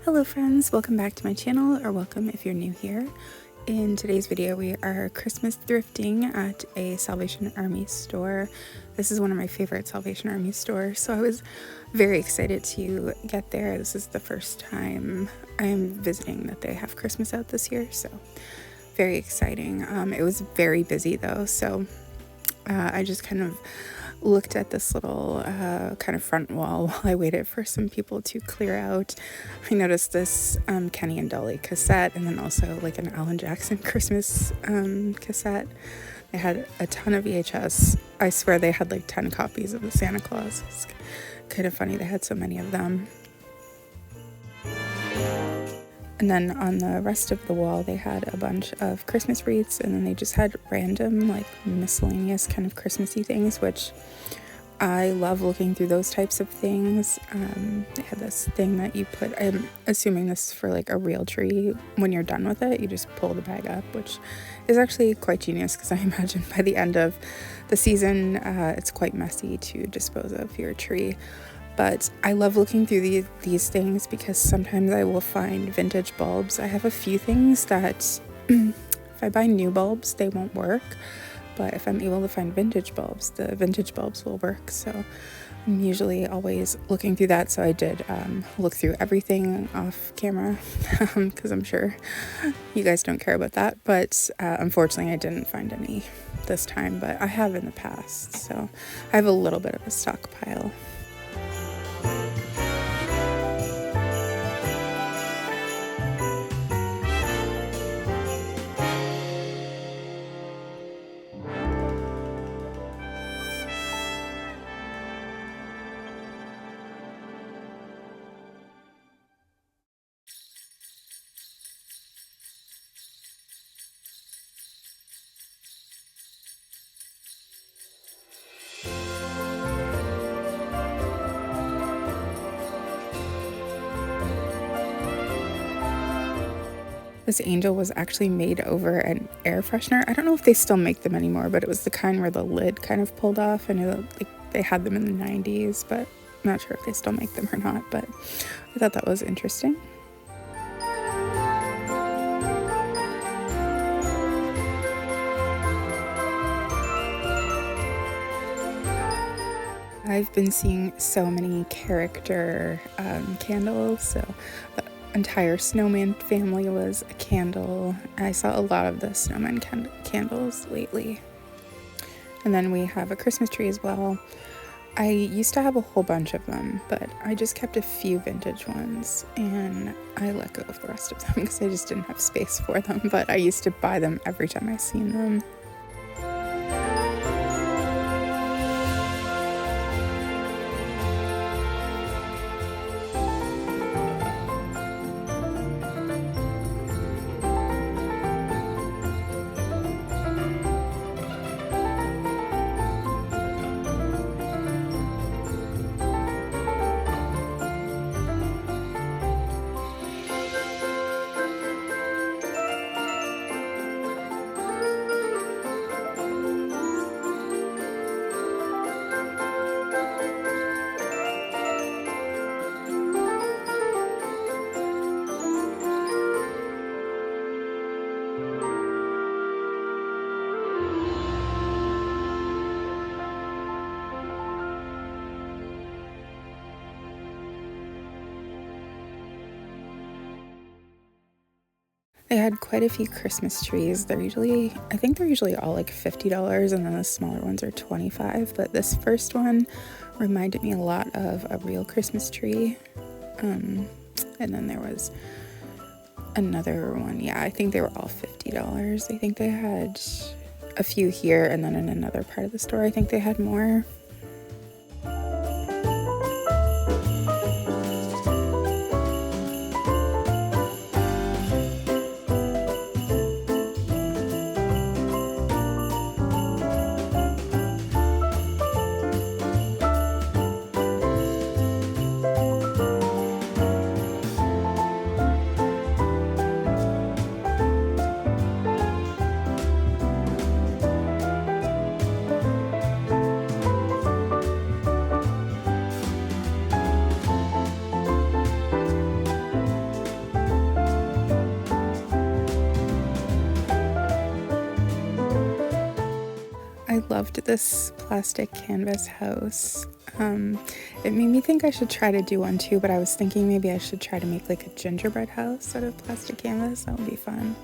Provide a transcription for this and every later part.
Hello friends, welcome back to my channel, or welcome if you're new here. In today's video we are Christmas thrifting at a Salvation Army store. This is one of my favorite Salvation Army stores, so I was very excited to get there. This is the first time I'm visiting that they have Christmas out this year, so very exciting. It was very busy though, so I just kind of looked at this little kind of front wall while I waited for some people to clear out. I noticed this Kenny and Dolly cassette, and then also like an Alan Jackson Christmas cassette. They had a ton of VHS. I swear they had like 10 copies of the Santa Claus. It's kind of funny they had so many of them. And then on the rest of the wall, they had a bunch of Christmas wreaths, and then they just had random, like, miscellaneous kind of Christmassy things, which I love looking through those types of things. They had this thing that you put, I'm assuming this is for, like, a real tree. When you're done with it, you just pull the bag up, which is actually quite genius, because I imagine by the end of the season, it's quite messy to dispose of your tree. But I love looking through these things because sometimes I will find vintage bulbs. I have a few things that if I buy new bulbs, they won't work. But if I'm able to find vintage bulbs, the vintage bulbs will work. So I'm usually always looking through that. So I did look through everything off camera because I'm sure you guys don't care about that. But unfortunately, I didn't find any this time, but I have in the past. So I have a little bit of a stockpile. This angel was actually made over an air freshener. I don't know if they still make them anymore, but it was the kind where the lid kind of pulled off. I know that, like, they had them in the 90s, but I'm not sure if they still make them or not, but I thought that was interesting. I've been seeing so many character candles, so the entire snowman family was a candle. I saw a lot of the snowman candles lately. And then we have a Christmas tree as well. I used to have a whole bunch of them, but I just kept a few vintage ones, and I let go of the rest of them because I just didn't have space for them, but I used to buy them every time I seen them. They had quite a few Christmas trees. I think they're usually all like $50, and then the smaller ones are $25. But this first one reminded me a lot of a real Christmas tree. And then there was another one. Yeah, I think they were all $50. I think they had a few here, and then in another part of the store, I think they had more. loved this plastic canvas house. It made me think I should try to do one too, but I was thinking maybe I should try to make like a gingerbread house out of plastic canvas. That would be fun.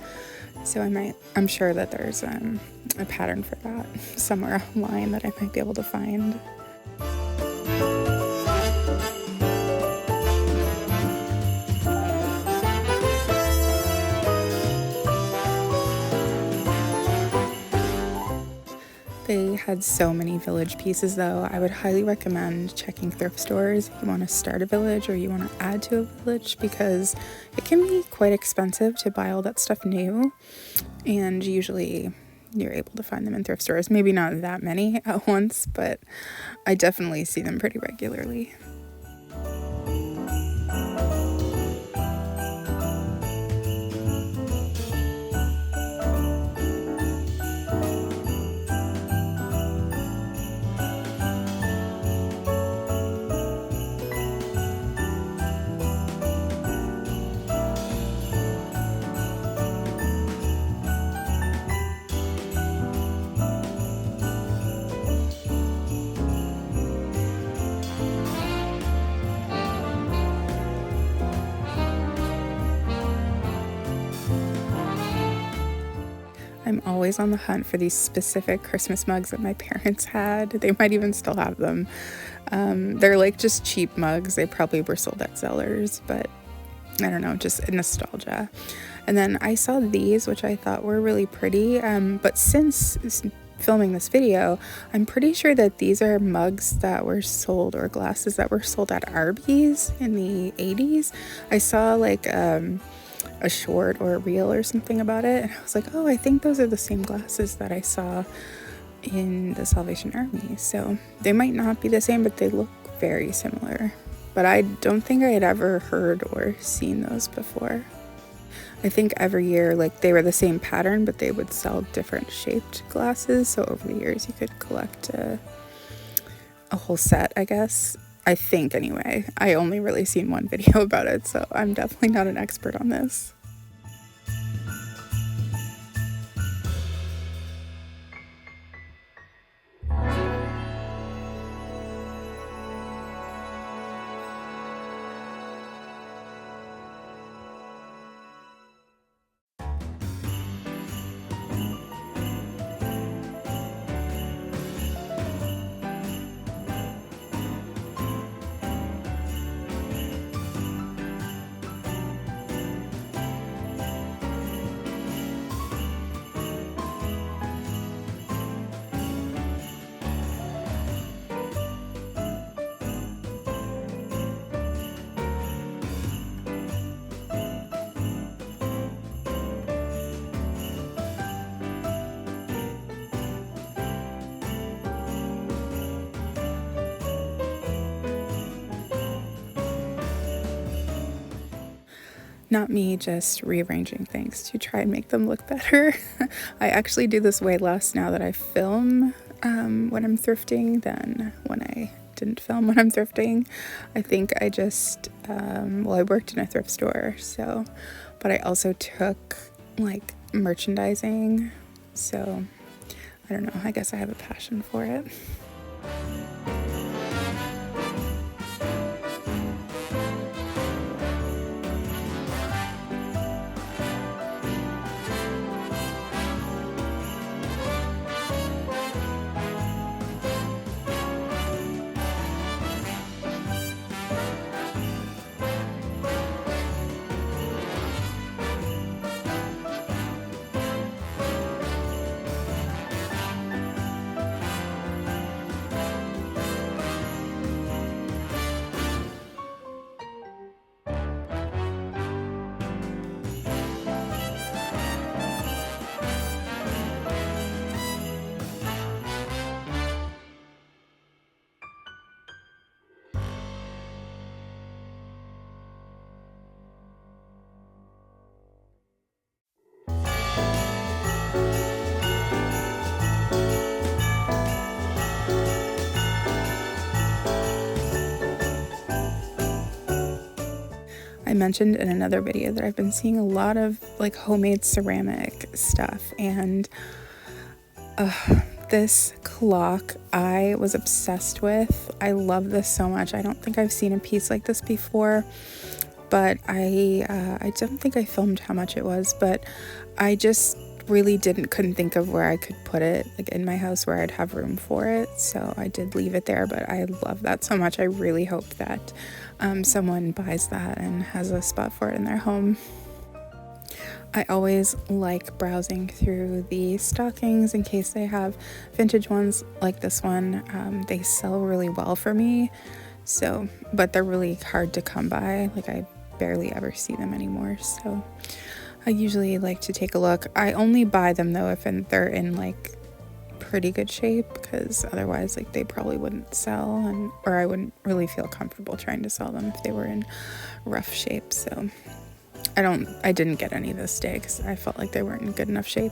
So I'm sure that there's a pattern for that somewhere online that I might be able to find. They had so many village pieces though. I would highly recommend checking thrift stores if you want to start a village or you want to add to a village, because it can be quite expensive to buy all that stuff new, and usually you're able to find them in thrift stores. Maybe not that many at once, but I definitely see them pretty regularly. I'm always on the hunt for these specific Christmas mugs that my parents had. They might even still have them. They're like just cheap mugs. They probably were sold at Zellers, but I don't know, just nostalgia. And then I saw these, which I thought were really pretty. But since filming this video, I'm pretty sure that these are mugs that were sold, or glasses that were sold at Arby's in the 80s. I saw like a short or a reel or something about it, and I was like, oh, I think those are the same glasses that I saw in the Salvation Army. So they might not be the same, but they look very similar. But I don't think I had ever heard or seen those before. I think every year, like, they were the same pattern, but they would sell different shaped glasses, so over the years you could collect a whole set, I guess. I think, anyway. I only really seen one video about it, so I'm definitely not an expert on this. Not me just rearranging things to try and make them look better. I actually do this way less now that I film when I'm thrifting than when I didn't film when I'm thrifting. I think I just, I worked in a thrift store, so, but I also took like merchandising, so I don't know, I guess I have a passion for it. I mentioned in another video that I've been seeing a lot of like homemade ceramic stuff, and This clock I was obsessed with. I love this so much. I don't think I've seen a piece like this before, but I don't think I filmed how much it was, but I just really couldn't think of where I could put it, like in my house where I'd have room for it, so I did leave it there. But I love that so much. I really hope that someone buys that and has a spot for it in their home. I always like browsing through the stockings in case they have vintage ones like this one. They sell really well for me, but they're really hard to come by. Like, I barely ever see them anymore, so I usually like to take a look. I only buy them though if they're in like pretty good shape, because otherwise like they probably wouldn't sell, or I wouldn't really feel comfortable trying to sell them if they were in rough shape. So I didn't get any this day because I felt like they weren't in good enough shape.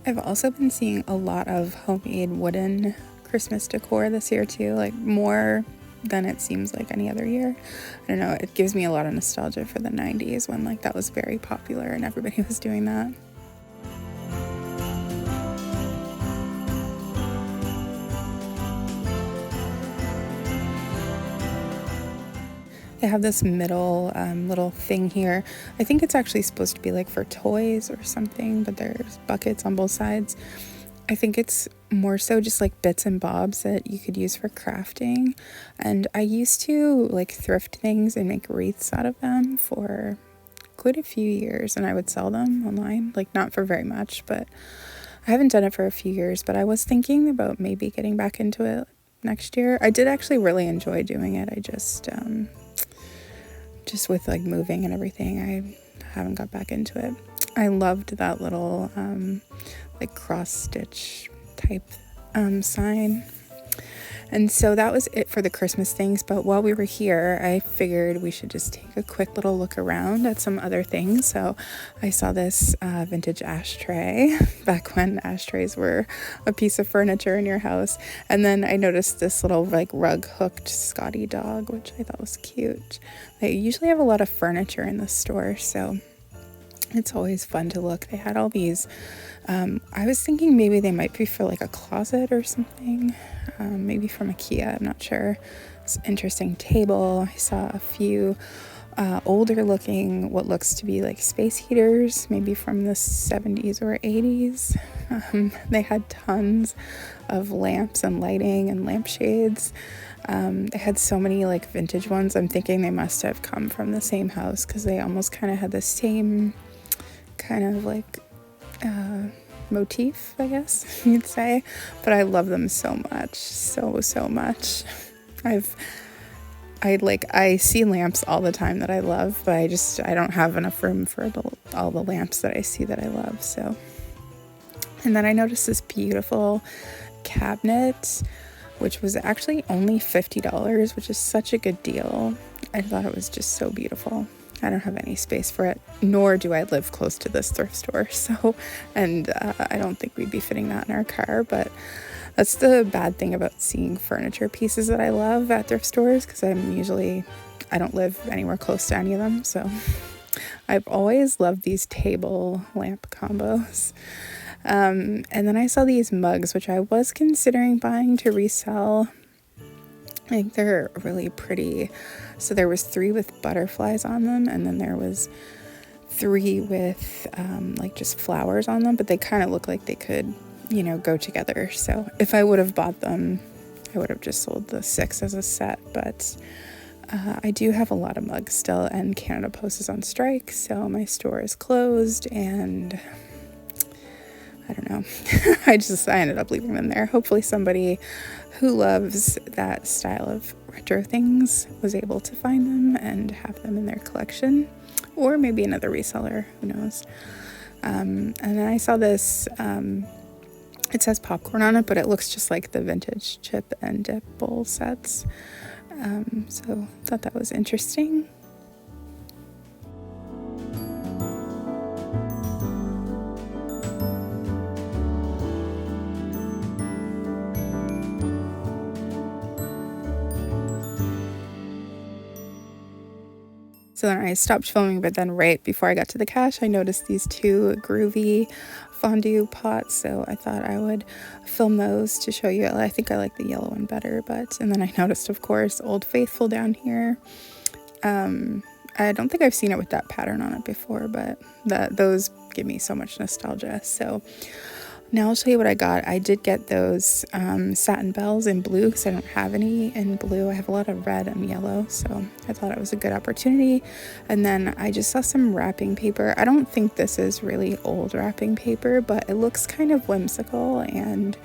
I've also been seeing a lot of homemade wooden Christmas decor this year too, like more than it seems like any other year. I don't know, it gives me a lot of nostalgia for the 90s when like that was very popular and everybody was doing that. They have this middle little thing here. I think it's actually supposed to be like for toys or something, but there's buckets on both sides. I think it's more so just like bits and bobs that you could use for crafting. And I used to like thrift things and make wreaths out of them for quite a few years, and I would sell them online, like not for very much, but I haven't done it for a few years. But I was thinking about maybe getting back into it next year. I did actually really enjoy doing it. I just with like moving and everything, I haven't got back into it. I loved that little like cross stitch type sign. And so that was it for the Christmas things. But while we were here, I figured we should just take a quick little look around at some other things. So I saw this vintage ashtray back when ashtrays were a piece of furniture in your house. And then I noticed this little like rug hooked Scotty dog, which I thought was cute. They usually have a lot of furniture in the store, so it's always fun to look. They had all these, I was thinking maybe they might be for like a closet or something, maybe from IKEA, I'm not sure. It's an interesting table. I saw a few older looking, what looks to be like space heaters, maybe from the 70s or 80s. They had tons of lamps and lighting and lampshades. They had so many like vintage ones. I'm thinking they must have come from the same house because they almost kind of had the same kind of like motif, I guess you'd say. But I love them so much, so much. I see lamps all the time that I love, but I don't have enough room for all the lamps that I see that I love. So, and then I noticed this beautiful cabinet, which was actually only $50, which is such a good deal. I thought it was just so beautiful. I don't have any space for it, nor do I live close to this thrift store. So, and I don't think we'd be fitting that in our car, but that's the bad thing about seeing furniture pieces that I love at thrift stores, because I don't live anywhere close to any of them. So I've always loved these table lamp combos. And then I saw these mugs, which I was considering buying to resell. I think they're really pretty. So there was 3 with butterflies on them, and then there was 3 with like just flowers on them, but they kind of look like they could, go together. So if I would have bought them, I would have just sold the 6 as a set. But I do have a lot of mugs still, and Canada Post is on strike, so my store is closed, and I don't know. I ended up leaving them there. Hopefully somebody who loves that style of retro things was able to find them and have them in their collection, or maybe another reseller, who knows. And then I saw this, it says popcorn on it, but it looks just like the vintage chip and dip bowl sets. So thought that was interesting. So then I stopped filming, but then right before I got to the cash, I noticed these 2 groovy fondue pots. So I thought I would film those to show you. I think I like the yellow one better, and then I noticed, of course, Old Faithful down here. I don't think I've seen it with that pattern on it before, but those give me so much nostalgia. So now I'll show you what I got. I did get those satin bells in blue because I don't have any in blue. I have a lot of red and yellow, so I thought it was a good opportunity. And then I just saw some wrapping paper. I don't think this is really old wrapping paper, but it looks kind of whimsical. And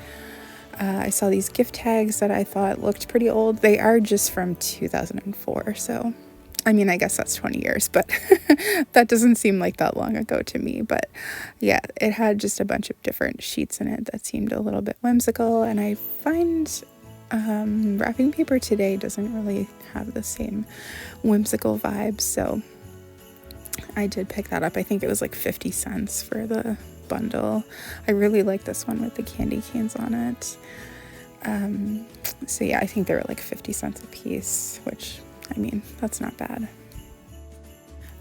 I saw these gift tags that I thought looked pretty old. They are just from 2004, so I mean, I guess that's 20 years, but that doesn't seem like that long ago to me. But yeah, it had just a bunch of different sheets in it that seemed a little bit whimsical. And I find wrapping paper today doesn't really have the same whimsical vibes. So I did pick that up. I think it was like 50 cents for the bundle. I really like this one with the candy canes on it. So yeah, I think they were like 50 cents a piece, which, I mean, that's not bad.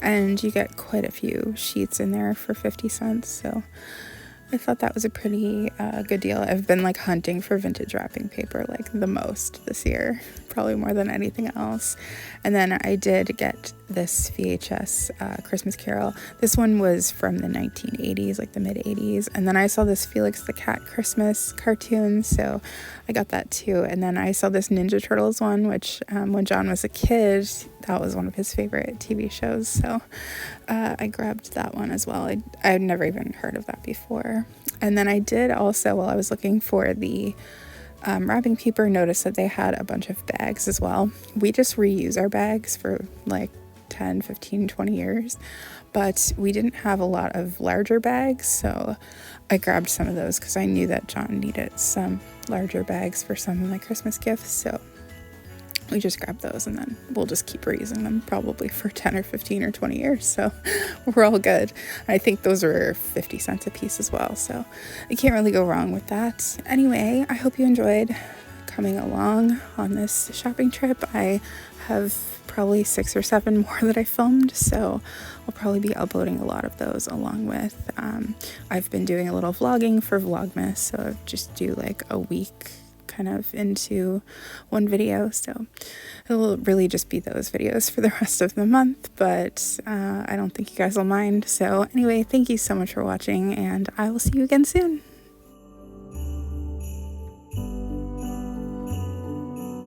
And you get quite a few sheets in there for 50 cents, so I thought that was a pretty good deal. I've been like hunting for vintage wrapping paper like the most this year, probably more than anything else. And then I did get this VHS Christmas Carol. This one was from the 1980s, like the mid 80s. And then I saw this Felix the Cat Christmas cartoon, so I got that too. And then I saw this Ninja Turtles one, which when John was a kid, that was one of his favorite TV shows. So I grabbed that one as well. I had never even heard of that before. And then I did also, while I was looking for the wrapping paper, notice that they had a bunch of bags as well. We just reuse our bags for like 10, 15, 20 years, but we didn't have a lot of larger bags, so I grabbed some of those because I knew that John needed some larger bags for some of my Christmas gifts, so we just grabbed those, and then we'll just keep reusing them probably for 10 or 15 or 20 years, so we're all good. I think those were 50 cents a piece as well, so I can't really go wrong with that. Anyway, I hope you enjoyed coming along on this shopping trip. I have probably 6 or 7 more that I filmed, so I'll probably be uploading a lot of those, along with I've been doing a little vlogging for Vlogmas, so I just do like a week kind of into one video, so it'll really just be those videos for the rest of the month, but I don't think you guys will mind. So anyway, thank you so much for watching, and I will see you again soon.